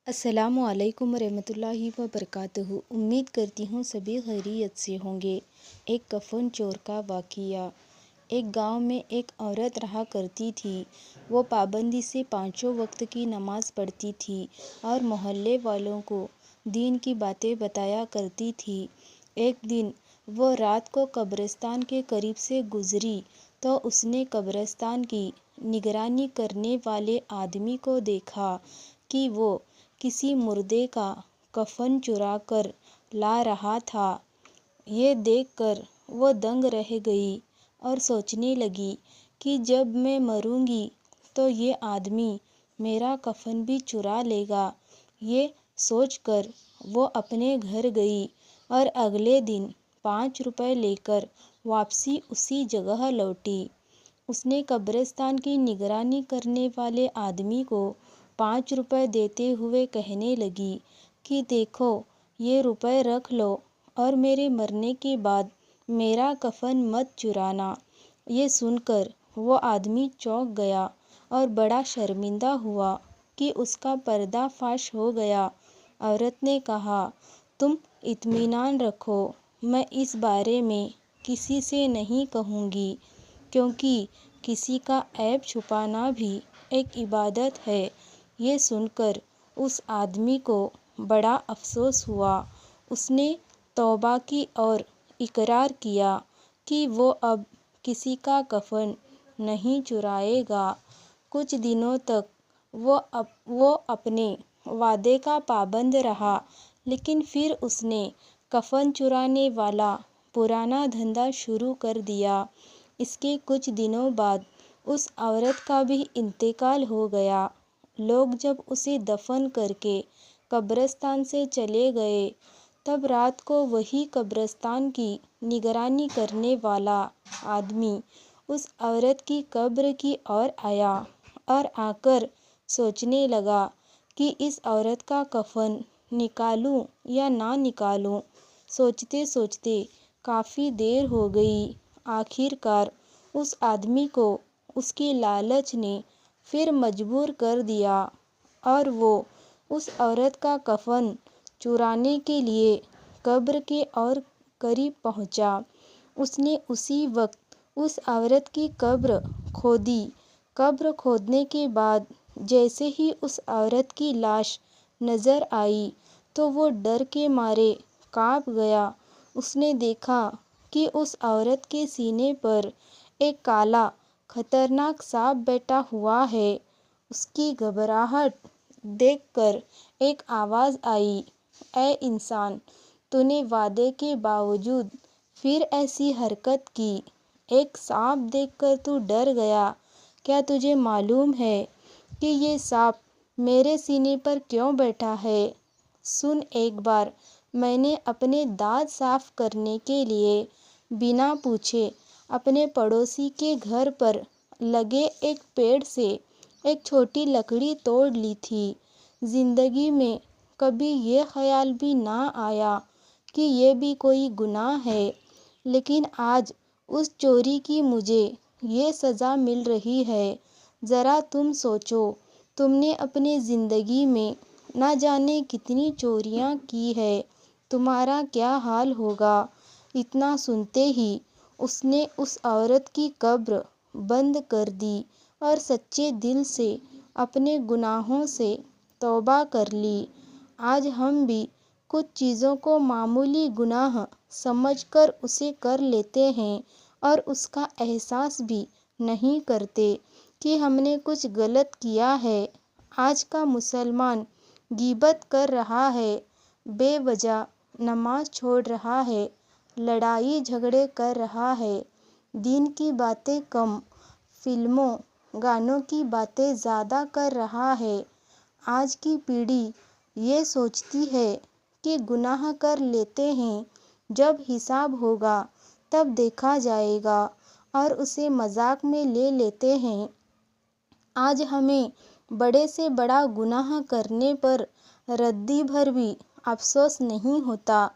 السلام علیکم ورحمۃ اللہ وبرکاتہ۔ امید کرتی ہوں سبھی خیریت سے ہوں گے۔ ایک کفن چور کا واقعہ۔ ایک گاؤں میں ایک عورت رہا کرتی تھی۔ وہ پابندی سے 5 وقت کی نماز پڑھتی تھی اور محلے والوں کو دین کی باتیں بتایا کرتی تھی۔ ایک دن وہ رات کو قبرستان کے قریب سے گزری تو اس نے قبرستان کی نگرانی کرنے والے آدمی کو دیکھا کہ وہ کسی مردے کا کفن چرا کر لا رہا تھا۔ یہ دیکھ کر وہ دنگ رہ گئی اور سوچنے لگی کہ جب میں مروں گی تو یہ آدمی میرا کفن بھی چرا لے گا۔ یہ سوچ کر وہ اپنے گھر گئی اور اگلے دن 5 روپے لے کر واپسی اسی جگہ لوٹی۔ اس نے قبرستان کی نگرانی کرنے والے آدمی کو 5 روپے دیتے ہوئے کہنے لگی کہ دیکھو یہ روپے رکھ لو اور میرے مرنے کے بعد میرا کفن مت چرانا۔ یہ سن کر وہ آدمی چونک گیا اور بڑا شرمندہ ہوا کہ اس کا پردہ فاش ہو گیا۔ عورت نے کہا، تم اطمینان رکھو، میں اس بارے میں کسی سے نہیں کہوں گی، کیونکہ کسی کا عیب چھپانا بھی ایک عبادت ہے۔ یہ سن کر اس آدمی کو بڑا افسوس ہوا۔ اس نے توبہ کی اور اقرار کیا کہ وہ اب کسی کا کفن نہیں چرائے گا۔ کچھ دنوں تک وہ اپنے وعدے کا پابند رہا، لیکن پھر اس نے کفن چرانے والا پرانا دھندا شروع کر دیا۔ اس کے کچھ دنوں بعد اس عورت کا بھی انتقال ہو گیا۔ لوگ جب اسے دفن کر کے قبرستان سے چلے گئے، تب رات کو وہی قبرستان کی نگرانی کرنے والا آدمی اس عورت کی قبر کی اور آیا اور آ کر سوچنے لگا کہ اس عورت کا کفن نکالوں یا نہ نکالوں۔ سوچتے سوچتے کافی دیر ہو گئی۔ آخر کار اس آدمی کو اس کی لالچ نے پھر مجبور کر دیا اور وہ اس عورت کا کفن چرانے کے لیے قبر کے اور قریب پہنچا۔ اس نے اسی وقت اس عورت کی قبر کھودی۔ قبر کھودنے کے بعد جیسے ہی اس عورت کی لاش نظر آئی تو وہ ڈر کے مارے کانپ گیا۔ اس نے دیکھا کہ اس عورت کے سینے پر ایک کالا خطرناک سانپ بیٹھا ہوا ہے۔ اس کی گھبراہٹ دیکھ کر ایک آواز آئی، اے انسان، تو نے وعدے کے باوجود پھر ایسی حرکت کی۔ ایک سانپ دیکھ کر تو ڈر گیا۔ کیا تجھے معلوم ہے کہ یہ سانپ میرے سینے پر کیوں بیٹھا ہے؟ سن ایک بار میں نے اپنے دانت صاف کرنے کے لیے بنا پوچھے اپنے پڑوسی کے گھر پر لگے ایک پیڑ سے ایک چھوٹی لکڑی توڑ لی تھی۔ زندگی میں کبھی یہ خیال بھی نہ آیا کہ یہ بھی کوئی گناہ ہے، لیکن آج اس چوری کی مجھے یہ سزا مل رہی ہے۔ ذرا تم سوچو، تم نے اپنی زندگی میں نہ جانے کتنی چوریاں کی ہیں، تمہارا کیا حال ہوگا؟ اتنا سنتے ہی اس نے اس عورت کی قبر بند کر دی اور سچے دل سے اپنے گناہوں سے توبہ کر لی۔ آج ہم بھی کچھ چیزوں کو معمولی گناہ سمجھ کر اسے کر لیتے ہیں اور اس کا احساس بھی نہیں کرتے کہ ہم نے کچھ غلط کیا ہے۔ آج کا مسلمان غیبت کر رہا ہے، بے وجہ نماز چھوڑ رہا ہے، لڑائی جھگڑے کر رہا ہے، دین کی باتیں کم، فلموں گانوں کی باتیں زیادہ کر رہا ہے۔ آج کی پیڑھی یہ سوچتی ہے کہ گناہ کر لیتے ہیں، جب حساب ہوگا تب دیکھا جائے گا، اور اسے مذاق میں لے لیتے ہیں۔ آج ہمیں بڑے سے بڑا گناہ کرنے پر ردی بھر بھی افسوس نہیں ہوتا،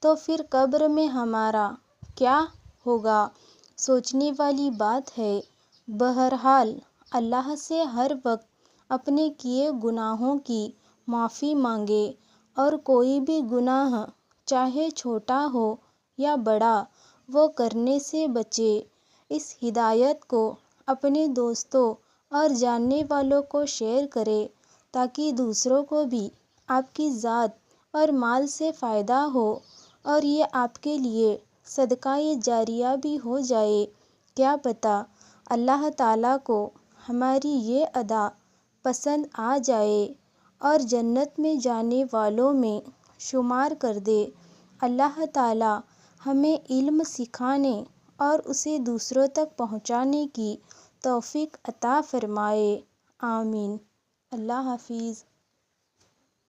تو پھر قبر میں ہمارا کیا ہوگا؟ سوچنے والی بات ہے۔ بہرحال اللہ سے ہر وقت اپنے کیے گناہوں کی معافی مانگے اور کوئی بھی گناہ چاہے چھوٹا ہو یا بڑا وہ کرنے سے بچے۔ اس ہدایت کو اپنے دوستوں اور جاننے والوں کو شیئر کرے تاکہ دوسروں کو بھی آپ کی ذات اور مال سے فائدہ ہو اور یہ آپ کے لیے صدقہ جاریہ بھی ہو جائے۔ کیا پتہ اللہ تعالیٰ کو ہماری یہ ادا پسند آ جائے اور جنت میں جانے والوں میں شمار کر دے۔ اللہ تعالیٰ ہمیں علم سکھانے اور اسے دوسروں تک پہنچانے کی توفیق عطا فرمائے۔ آمین۔ اللہ حافظ۔